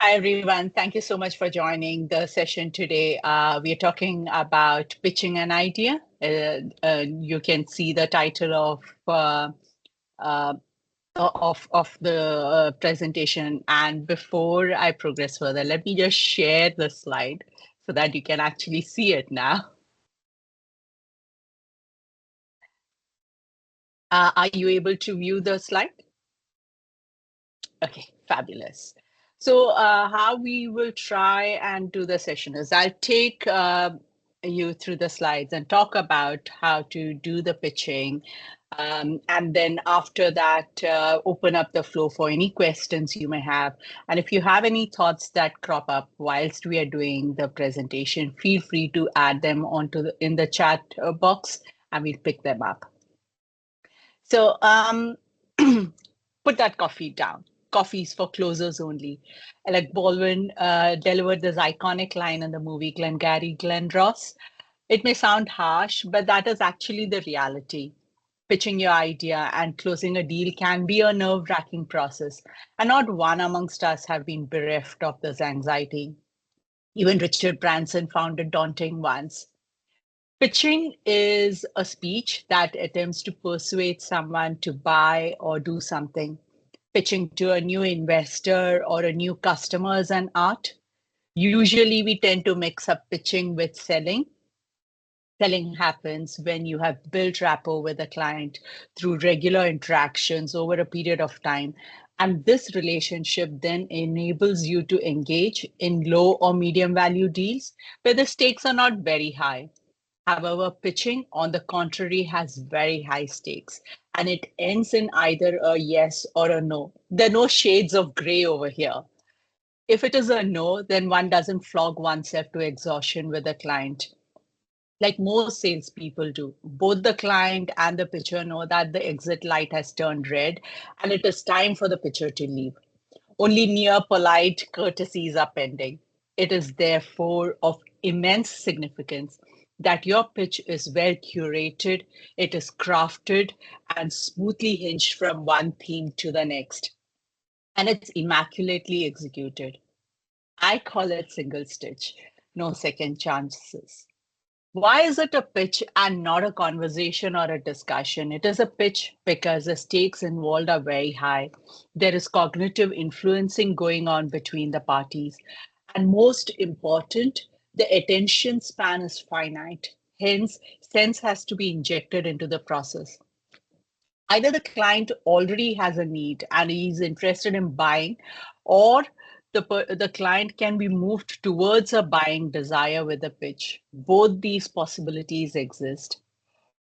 Hi, everyone. Thank you so much for joining the session today. We are talking about pitching an idea. You can see the title uh, of the presentation. And before I progress further, let me just share the slide so that you can actually see it now. Are you able to view the slide? Okay, fabulous. So how we will try and do the session is I'll take you through the slides and talk about how to do the pitching. And then after that, open up the floor for any questions you may have. And if you have any thoughts that crop up whilst we are doing the presentation, feel free to add them in the chat box and we'll pick them up. So put that coffee down. Coffee's for closers only. Alec Baldwin delivered this iconic line in the movie Glengarry Glen Ross. It may sound harsh, but that is actually the reality. Pitching your idea and closing a deal can be a nerve-wracking process, and not one amongst us have been bereft of this anxiety. Even Richard Branson found it daunting once. Pitching is a speech that attempts to persuade someone to buy or do something. Pitching to a new investor or a new customer is an art. Usually, we tend to mix up pitching with selling. Selling happens when you have built rapport with a client through regular interactions over a period of time. And this relationship then enables you to engage in low or medium value deals where the stakes are not very high. However, pitching, on the contrary, has very high stakes and it ends in either a yes or a no. There are no shades of gray over here. If it is a no, then one doesn't flog oneself to exhaustion with a client. Like most salespeople do, both the client and the pitcher know that the exit light has turned red and it is time for the pitcher to leave. Only near polite courtesies are pending. It is therefore of immense significance that your pitch is well curated, it is crafted and smoothly hinged from one theme to the next, and it's immaculately executed. I call it single stitch, no second chances. Why is it a pitch and not a conversation or a discussion? It is a pitch because the stakes involved are very high. There is cognitive influencing going on between the parties. And most important, the attention span is finite. Hence, sense has to be injected into the process. Either the client already has a need and he's interested in buying, or the client can be moved towards a buying desire with a pitch. Both these possibilities exist.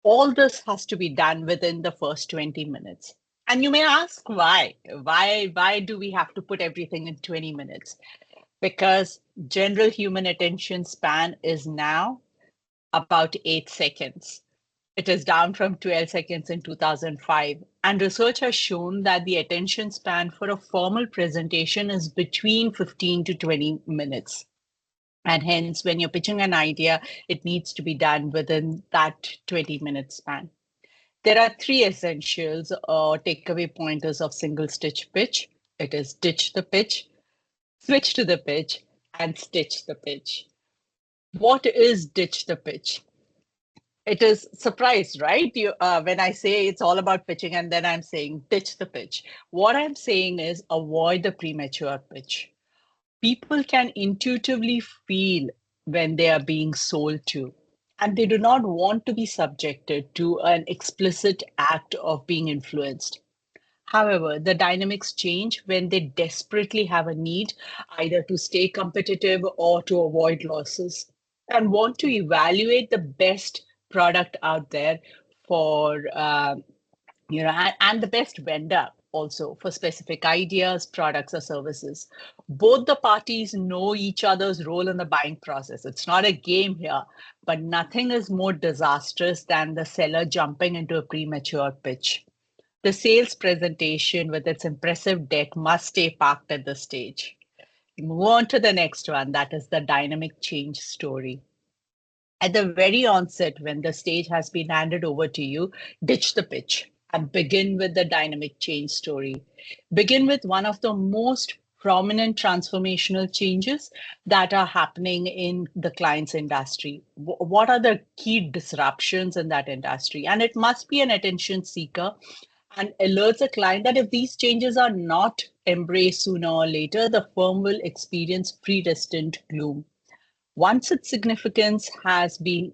All this has to be done within the first 20 minutes. And you may ask why? Why do we have to put everything in 20 minutes? Because general human attention span is now about 8 seconds. It is down from 12 seconds in 2005. And research has shown that the attention span for a formal presentation is between 15 to 20 minutes. And hence, when you're pitching an idea, it needs to be done within that 20-minute span. There are three essentials or takeaway pointers of single stitch pitch. It is ditch the pitch, switch to the pitch, and stitch the pitch. What is ditch the pitch? It is surprise, right? When I say it's all about pitching and then I'm saying ditch the pitch. What I'm saying is avoid the premature pitch. People can intuitively feel when they are being sold to, and they do not want to be subjected to an explicit act of being influenced. However, the dynamics change when they desperately have a need either to stay competitive or to avoid losses and want to evaluate the best product out there for and the best vendor also for specific ideas, products, or services. Both the parties know each other's role in the buying process. It's not a game here, but nothing is more disastrous than the seller jumping into a premature pitch. The sales presentation with its impressive deck must stay parked at the stage. Move on to the next one, that is the dynamic change story. At the very onset, when the stage has been handed over to you, ditch the pitch and begin with the dynamic change story. Begin with one of the most prominent transformational changes that are happening in the client's industry. What are the key disruptions in that industry? And it must be an attention seeker and alerts a client that if these changes are not embraced sooner or later, the firm will experience predestined gloom. Once its significance has been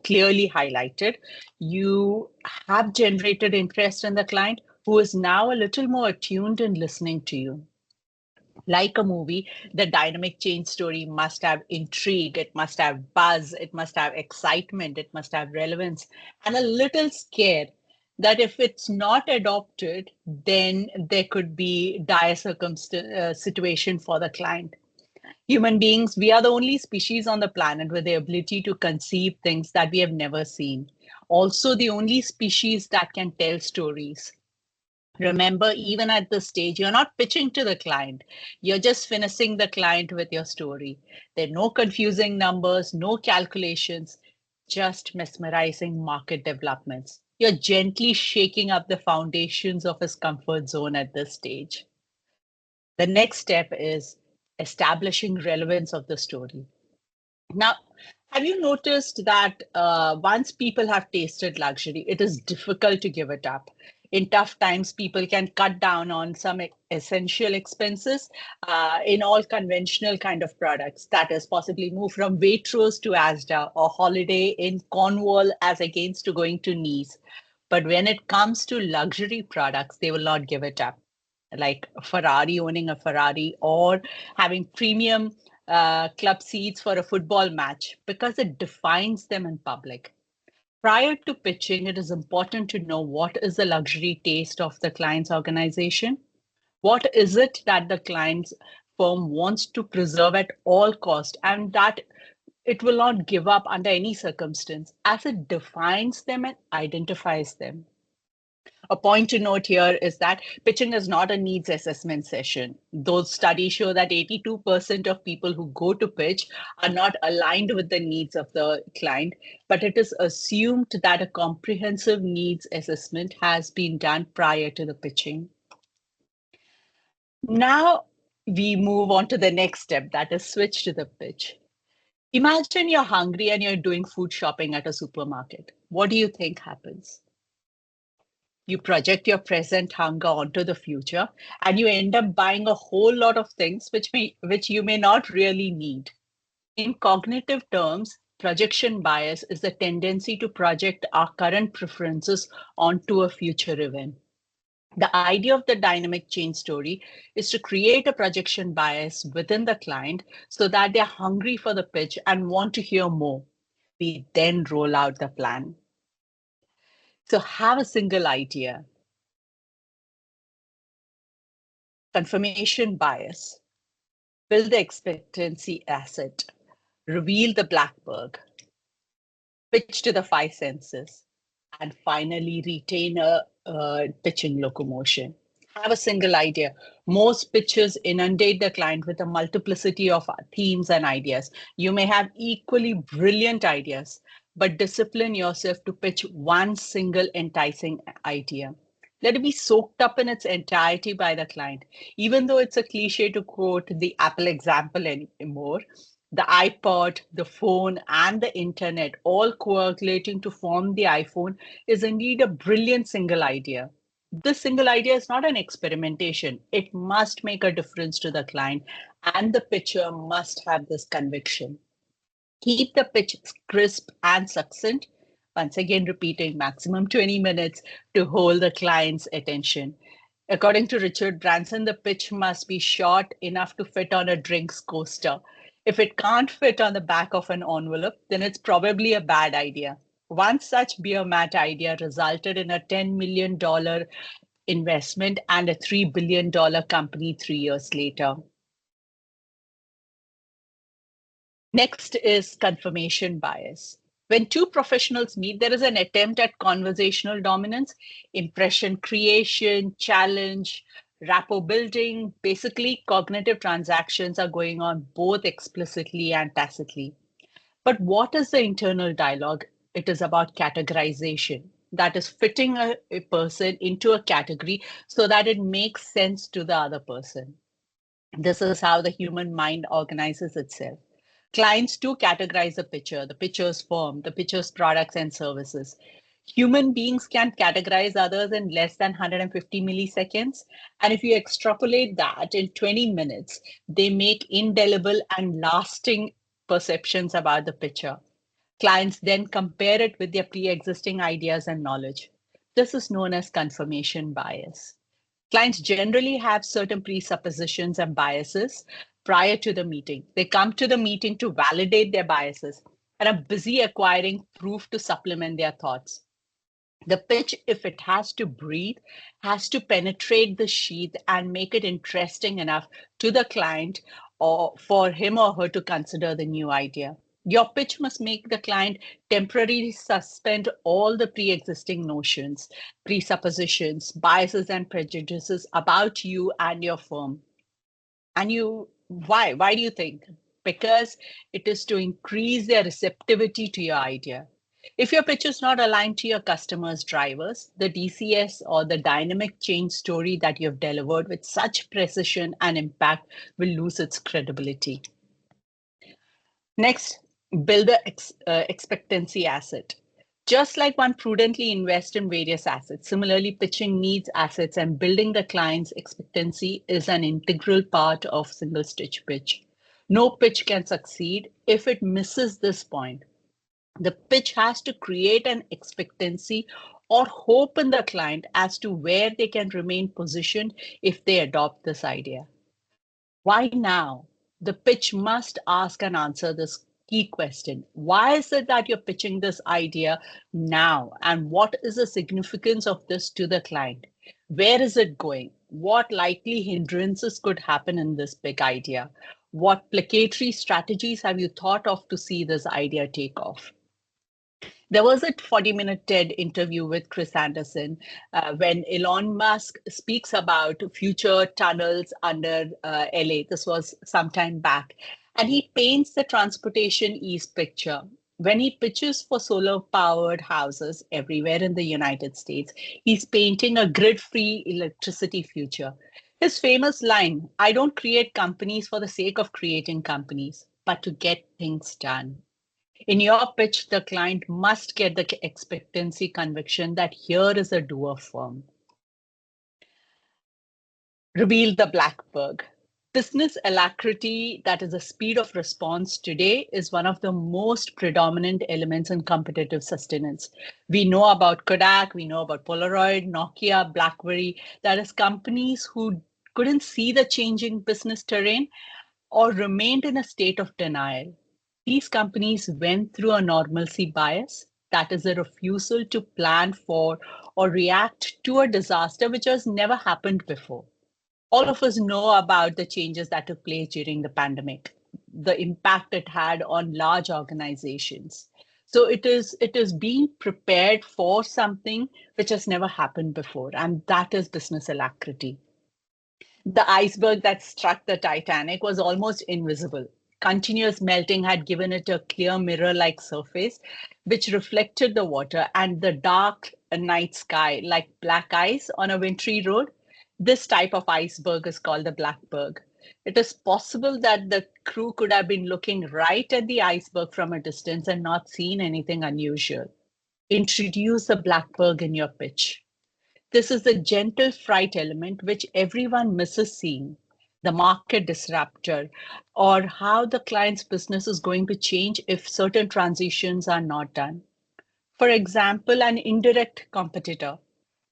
clearly highlighted, you have generated interest in the client who is now a little more attuned in listening to you. Like a movie, the dynamic change story must have intrigue, it must have buzz, it must have excitement, it must have relevance, and a little scare that if it's not adopted, then there could be dire situation for the client. Human beings, we are the only species on the planet with the ability to conceive things that we have never seen. Also, the only species that can tell stories. Remember, even at this stage, you're not pitching to the client. You're just finishing the client with your story. There are no confusing numbers, no calculations, just mesmerizing market developments. You're gently shaking up the foundations of his comfort zone at this stage. The next step is establishing relevance of the story. Now, have you noticed that once people have tasted luxury, it is difficult to give it up? In tough times, people can cut down on some essential expenses in all conventional kind of products. That is, possibly move from Waitrose to Asda or holiday in Cornwall as against to going to Nice. But when it comes to luxury products, they will not give it up. Like Ferrari, owning a Ferrari, or having premium club seats for a football match, because it defines them in public. Prior to pitching, it is important to know what is the luxury taste of the client's organization. What is it that the client's firm wants to preserve at all cost, and that it will not give up under any circumstance, as it defines them and identifies them. A point to note here is that pitching is not a needs assessment session. Those studies show that 82% of people who go to pitch are not aligned with the needs of the client, but it is assumed that a comprehensive needs assessment has been done prior to the pitching. Now we move on to the next step, that is switch to the pitch. Imagine you're hungry and you're doing food shopping at a supermarket. What do you think happens? You project your present hunger onto the future, and you end up buying a whole lot of things which you may not really need. In cognitive terms, projection bias is the tendency to project our current preferences onto a future event. The idea of the dynamic change story is to create a projection bias within the client so that they're hungry for the pitch and want to hear more. We then roll out the plan. So have a single idea. Confirmation bias. Build the expectancy asset. Reveal the Blackberg. Pitch to the five senses. And finally, retain a pitching locomotion. Have a single idea. Most pitches inundate the client with a multiplicity of themes and ideas. You may have equally brilliant ideas, but discipline yourself to pitch one single enticing idea. Let it be soaked up in its entirety by the client. Even though it's a cliche to quote the Apple example anymore, the iPod, the phone, and the internet all coagulating to form the iPhone is indeed a brilliant single idea. This single idea is not an experimentation. It must make a difference to the client, and the pitcher must have this conviction. Keep the pitch crisp and succinct. Once again, repeating maximum 20 minutes to hold the client's attention. According to Richard Branson, the pitch must be short enough to fit on a drinks coaster. If it can't fit on the back of an envelope, then it's probably a bad idea. One such beer mat idea resulted in a $10 million investment and a $3 billion company 3 years later. Next is confirmation bias. When two professionals meet, there is an attempt at conversational dominance, impression creation, challenge, rapport building. Basically, cognitive transactions are going on both explicitly and tacitly. But what is the internal dialogue? It is about categorization. That is fitting a person into a category so that it makes sense to the other person. This is how the human mind organizes itself. Clients too categorize the pitcher's firm, the pitcher's products and services. Human beings can categorize others in less than 150 milliseconds. And if you extrapolate that in 20 minutes, they make indelible and lasting perceptions about the pitcher. Clients then compare it with their pre-existing ideas and knowledge. This is known as confirmation bias. Clients generally have certain presuppositions and biases prior to the meeting. They come to the meeting to validate their biases and are busy acquiring proof to supplement their thoughts. The pitch, if it has to breathe, has to penetrate the sheath and make it interesting enough to the client or for him or her to consider the new idea. Your pitch must make the client temporarily suspend all the pre-existing notions, presuppositions, biases, and prejudices about you and your firm. And why? Why do you think? Because it is to increase their receptivity to your idea. If your pitch is not aligned to your customers' drivers, the DCS or the dynamic change story that you have delivered with such precision and impact will lose its credibility. Next, build the expectancy asset. Just like one prudently invests in various assets, similarly, pitching needs assets and building the client's expectancy is an integral part of single stitch pitch. No pitch can succeed if it misses this point. The pitch has to create an expectancy or hope in the client as to where they can remain positioned if they adopt this idea. Why now? The pitch must ask and answer this key question. Why is it that you're pitching this idea now? And what is the significance of this to the client? Where is it going? What likely hindrances could happen in this big idea? What placatory strategies have you thought of to see this idea take off? There was a 40-minute TED interview with Chris Anderson when Elon Musk speaks about future tunnels under LA. This was some time back. And he paints the transportation ease picture. When he pitches for solar powered houses everywhere in the United States, he's painting a grid free electricity future. His famous line, I don't create companies for the sake of creating companies, but to get things done. In your pitch, the client must get the expectancy conviction that here is a doer firm. Reveal the Blackberg. Business alacrity, that is the speed of response today, is one of the most predominant elements in competitive sustenance. We know about Kodak, we know about Polaroid, Nokia, BlackBerry, that is companies who couldn't see the changing business terrain or remained in a state of denial. These companies went through a normalcy bias, that is a refusal to plan for or react to a disaster which has never happened before. All of us know about the changes that took place during the pandemic, the impact it had on large organizations. So it is being prepared for something which has never happened before, and that is business alacrity. The iceberg that struck the Titanic was almost invisible. Continuous melting had given it a clear mirror-like surface, which reflected the water and the dark night sky like black ice on a wintry road. This type of iceberg is called the Blackberg. It is possible that the crew could have been looking right at the iceberg from a distance and not seen anything unusual. Introduce the Blackberg in your pitch. This is the gentle fright element which everyone misses seeing, the market disruptor, or how the client's business is going to change if certain transitions are not done. For example, an indirect competitor.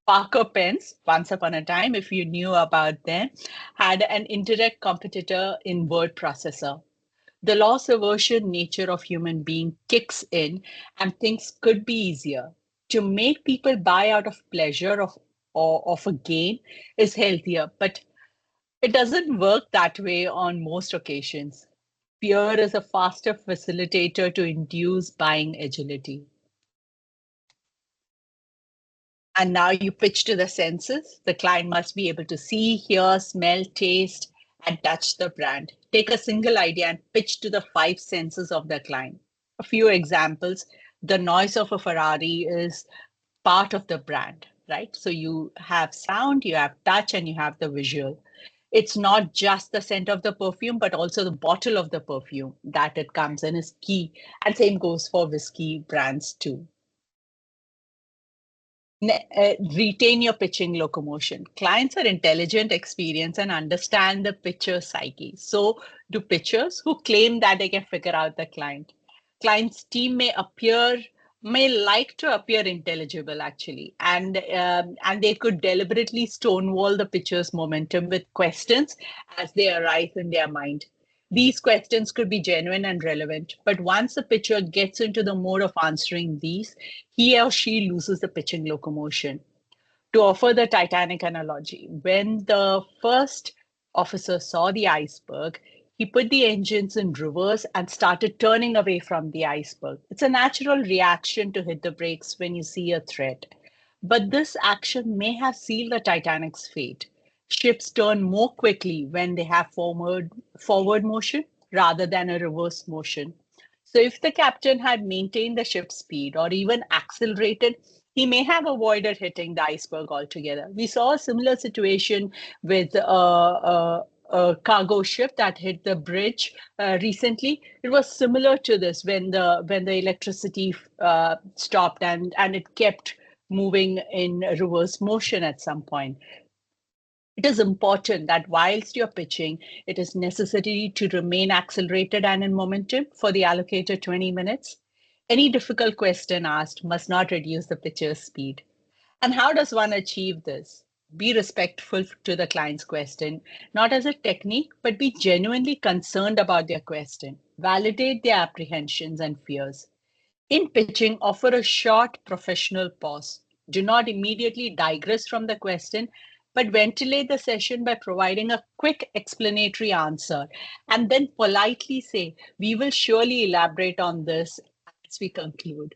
Parker Pence, once upon a time, if you knew about them, had an indirect competitor in word processor. The loss aversion nature of human being kicks in and things could be easier. To make people buy out of pleasure or of a gain is healthier, but it doesn't work that way on most occasions. Fear is a faster facilitator to induce buying agility. And now you pitch to the senses. The client must be able to see, hear, smell, taste, and touch the brand. Take a single idea and pitch to the 5 senses of the client. A few examples. The noise of a Ferrari is part of the brand, right? So you have sound, you have touch, and you have the visual. It's not just the scent of the perfume, but also the bottle of the perfume that it comes in is key. And same goes for whiskey brands too. Retain your pitching locomotion. Clients are intelligent, experienced, and understand the pitcher psyche. So do pitchers who claim that they can figure out the client. Client's team may like to appear intelligible actually, and they could deliberately stonewall the pitcher's momentum with questions as they arise in their mind. These questions could be genuine and relevant, but once the pitcher gets into the mode of answering these, he or she loses the pitching locomotion. To offer the Titanic analogy, when the first officer saw the iceberg, he put the engines in reverse and started turning away from the iceberg. It's a natural reaction to hit the brakes when you see a threat. But this action may have sealed the Titanic's fate. Ships turn more quickly when they have forward motion rather than a reverse motion. So if the captain had maintained the ship's speed or even accelerated, he may have avoided hitting the iceberg altogether. We saw a similar situation with a cargo ship that hit the bridge recently. It was similar to this when the electricity stopped and it kept moving in reverse motion at some point. It is important that whilst you're pitching, it is necessary to remain accelerated and in momentum for the allocated 20 minutes. Any difficult question asked must not reduce the pitcher's speed. And how does one achieve this? Be respectful to the client's question, not as a technique, but be genuinely concerned about their question. Validate their apprehensions and fears. In pitching, offer a short professional pause. Do not immediately digress from the question, but ventilate the session by providing a quick explanatory answer and then politely say, "We will surely elaborate on this as we conclude."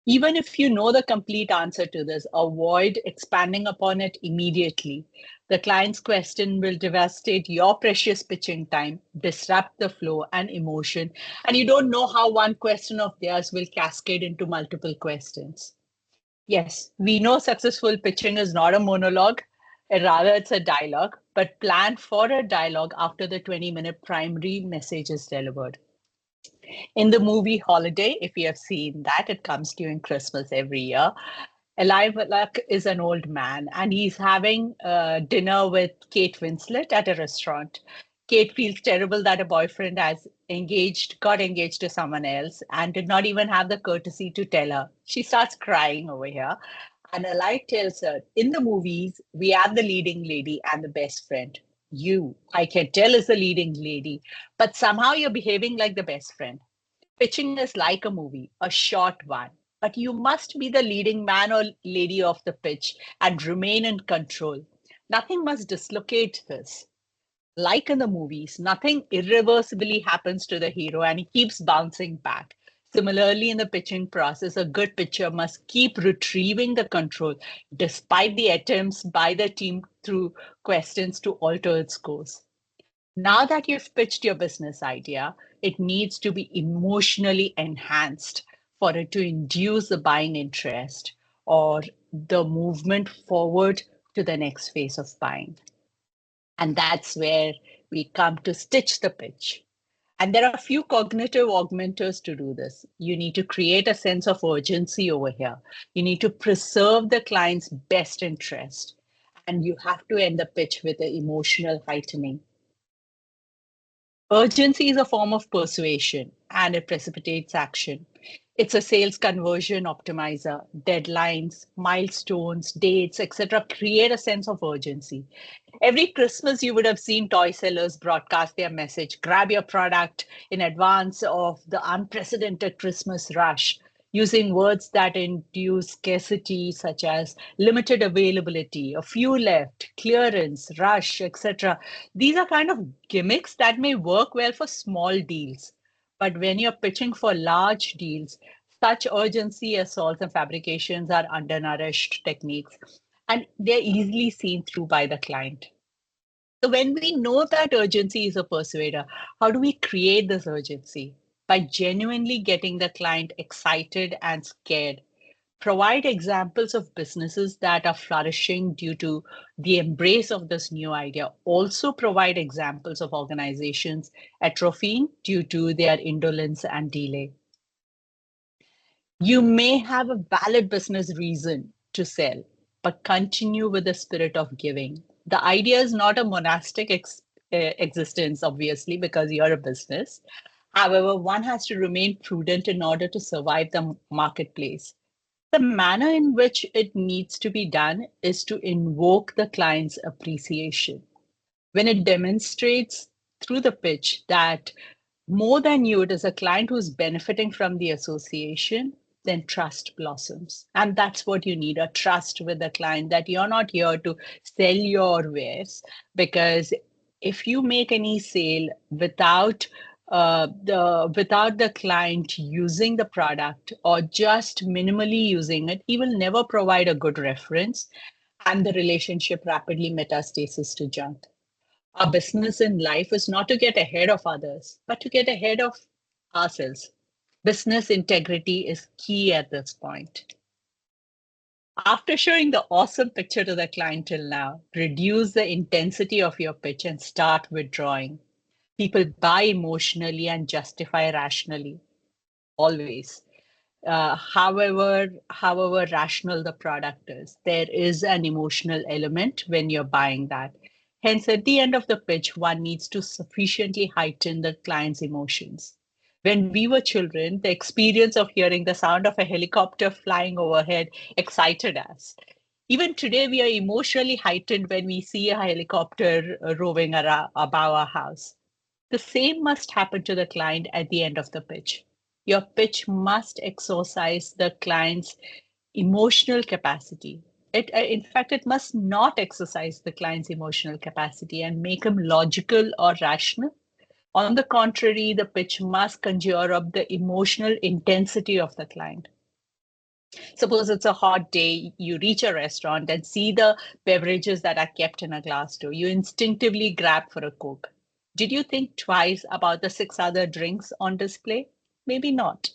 Even if you know the complete answer to this, avoid expanding upon it immediately. The client's question will devastate your precious pitching time, disrupt the flow and emotion, and you don't know how one question of theirs will cascade into multiple questions. Yes, we know successful pitching is not a monologue, rather it's a dialogue, but plan for a dialogue after the 20-minute primary message is delivered. In the movie Holiday, if you have seen that, it comes during Christmas every year. Elijah Luck is an old man and he's having dinner with Kate Winslet at a restaurant. Kate feels terrible that a boyfriend got engaged to someone else and did not even have the courtesy to tell her. She starts crying over here. And Elijah tells her, in the movies, we have the leading lady and the best friend. You, I can tell, is the leading lady, but somehow you're behaving like the best friend. Pitching is like a movie, a short one, but you must be the leading man or lady of the pitch and remain in control. Nothing must dislocate this. Like in the movies, nothing irreversibly happens to the hero and he keeps bouncing back. Similarly, in the pitching process, a good pitcher must keep retrieving the control despite the attempts by the team through questions to alter its course. Now that you've pitched your business idea, it needs to be emotionally enhanced for it to induce the buying interest or the movement forward to the next phase of buying. And that's where we come to stitch the pitch. And there are a few cognitive augmenters to do this. You need to create a sense of urgency over here. You need to preserve the client's best interest. And you have to end the pitch with an emotional heightening. Urgency is a form of persuasion and it precipitates action. It's a sales conversion optimizer. Deadlines, milestones, dates, etc. create a sense of urgency. Every Christmas, you would have seen toy sellers broadcast their message, grab your product in advance of the unprecedented Christmas rush, using words that induce scarcity, such as limited availability, a few left, clearance, rush, etc. These are kind of gimmicks that may work well for small deals. But when you're pitching for large deals, such urgency assaults and fabrications are undernourished techniques, and they're easily seen through by the client. So when we know that urgency is a persuader, how do we create this urgency? By genuinely getting the client excited and scared. provide examples of businesses that are flourishing due to the embrace of this new idea. Also provide examples of organizations atrophying due to their indolence and delay. You may have a valid business reason to sell, but continue with the spirit of giving. The idea is not a monastic existence, obviously, because you're a business. However, one has to remain prudent in order to survive the marketplace. The manner in which it needs to be done is to invoke the client's appreciation. When it demonstrates through the pitch that more than you, it is a client who's benefiting from the association, then trust blossoms. And that's what you need, a trust with the client that you're not here to sell your wares. Because if you make any sale without the client using the product or just minimally using it, he will never provide a good reference, and the relationship rapidly metastasis to junk. Our business in life is not to get ahead of others, but to get ahead of ourselves. Business integrity is key at this point. After showing the awesome picture to the client till now, reduce the intensity of your pitch and start withdrawing. People buy emotionally and justify rationally, always. However rational the product is, there is an emotional element when you're buying that. Hence, at the end of the pitch, one needs to sufficiently heighten the client's emotions. When we were children, the experience of hearing the sound of a helicopter flying overhead excited us. Even today, we are emotionally heightened when we see a helicopter roving around above our house. The same must happen to the client at the end of the pitch. Your pitch must exercise the client's emotional capacity. In fact, it must not exercise the client's emotional capacity and make him logical or rational. On the contrary, the pitch must conjure up the emotional intensity of the client. Suppose it's a hot day, you reach a restaurant and see the beverages that are kept in a glass door. You instinctively grab for a Coke. Did you think twice about the 6 other drinks on display? Maybe not.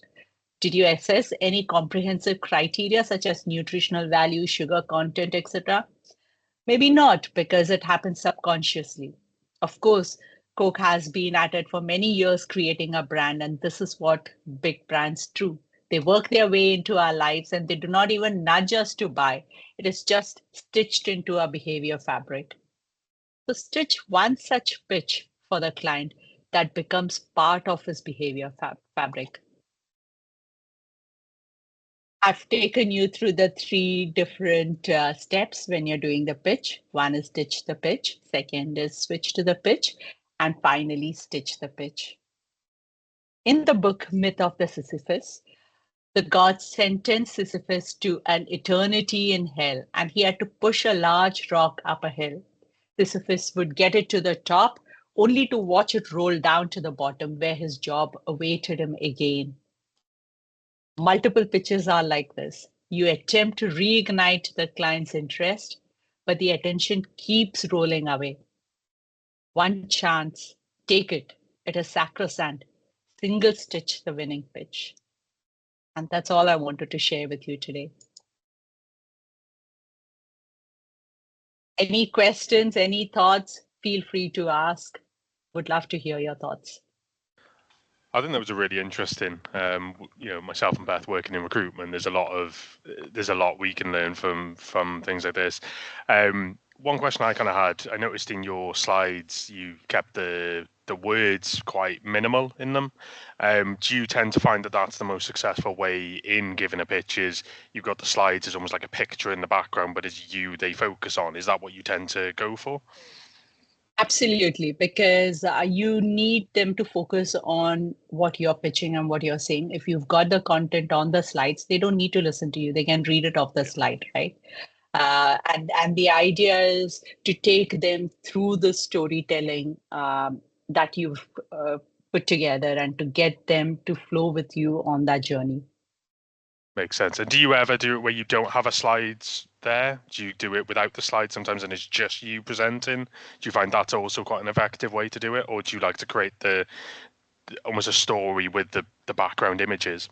Did you assess any comprehensive criteria such as nutritional value, sugar content, etc.? Maybe not, because it happens subconsciously. Of course, Coke has been at it for many years creating a brand, and this is what big brands do. They work their way into our lives and they do not even nudge us to buy. It is just stitched into our behavior fabric. So stitch one such pitch for the client that becomes part of his behavior fabric. I've taken you through the 3 different steps when you're doing the pitch. One is ditch the pitch, second is switch to the pitch, and finally stitch the pitch. In the book Myth of the Sisyphus, the gods sentenced Sisyphus to an eternity in hell, and he had to push a large rock up a hill. Sisyphus would get it to the top, only to watch it roll down to the bottom, where his job awaited him again. Multiple pitches are like this. You attempt to reignite the client's interest, but the attention keeps rolling away. One chance, take it. It is sacrosanct. Single stitch the winning pitch. And that's all I wanted to share with you today. Any questions, any thoughts, feel free to ask. Would love to hear your thoughts. I think that was a really interesting. Myself and Beth working in recruitment, there's a lot we can learn from things like this. One question I kind of had, I noticed in your slides you kept the words quite minimal in them. Do you tend to find that that's the most successful way in giving a pitch? Is you've got the slides as almost like a picture in the background, but it's you they focus on? Is that what you tend to go for? Absolutely, because you need them to focus on what you're pitching and what you're saying. If you've got the content on the slides, they don't need to listen to you. They can read it off the slide, right? And the idea is to take them through the storytelling that you've put together and to get them to flow with you on that journey. Makes sense. And do you ever do it where you don't have a slides there? Do you do it without the slides sometimes and it's just you presenting? Do you find that's also quite an effective way to do it? Or do you like to create almost a story with the background images?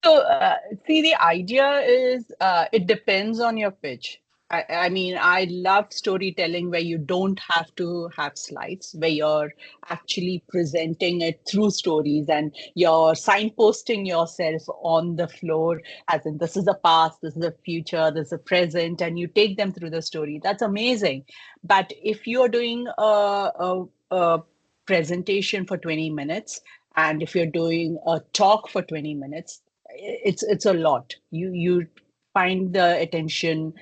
So, see, the idea is it depends on your pitch. I mean, I love storytelling where you don't have to have slides, where you're actually presenting it through stories and you're signposting yourself on the floor, as in, this is the past, this is the future, this is the present, and you take them through the story. That's amazing. But if you're doing a presentation for 20 minutes, and if you're doing a talk for 20 minutes, it's a lot. You find the attention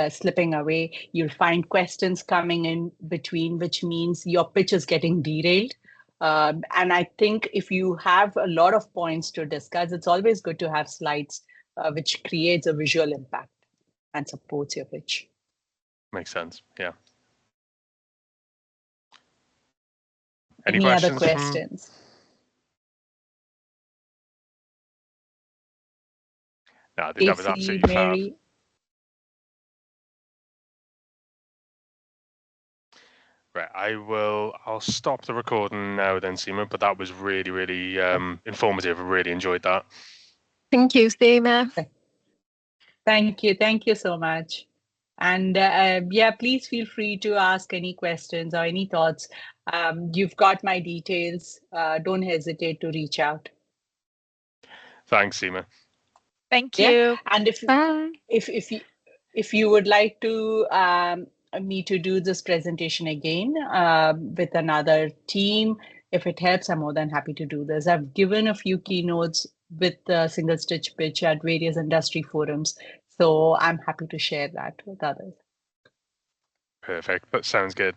slipping away. You'll find questions coming in between, which means your pitch is getting derailed. And I think if you have a lot of points to discuss, it's always good to have slides, which creates a visual impact and supports your pitch. Makes sense. Yeah. Any other questions? No, I think that was absolutely fab. Right, I'll stop the recording now then, Seema, but that was really, really informative. I really enjoyed that. Thank you, Seema. Thank you. Thank you so much. And yeah, please feel free to ask any questions or any thoughts. You've got my details. Don't hesitate to reach out. Thanks, Seema. Thank you. And if you would like to me to do this presentation again with another team, if it helps, I'm more than happy to do this. I've given a few keynotes with the single stitch pitch at various industry forums, so I'm happy to share that with others. Perfect. That sounds good.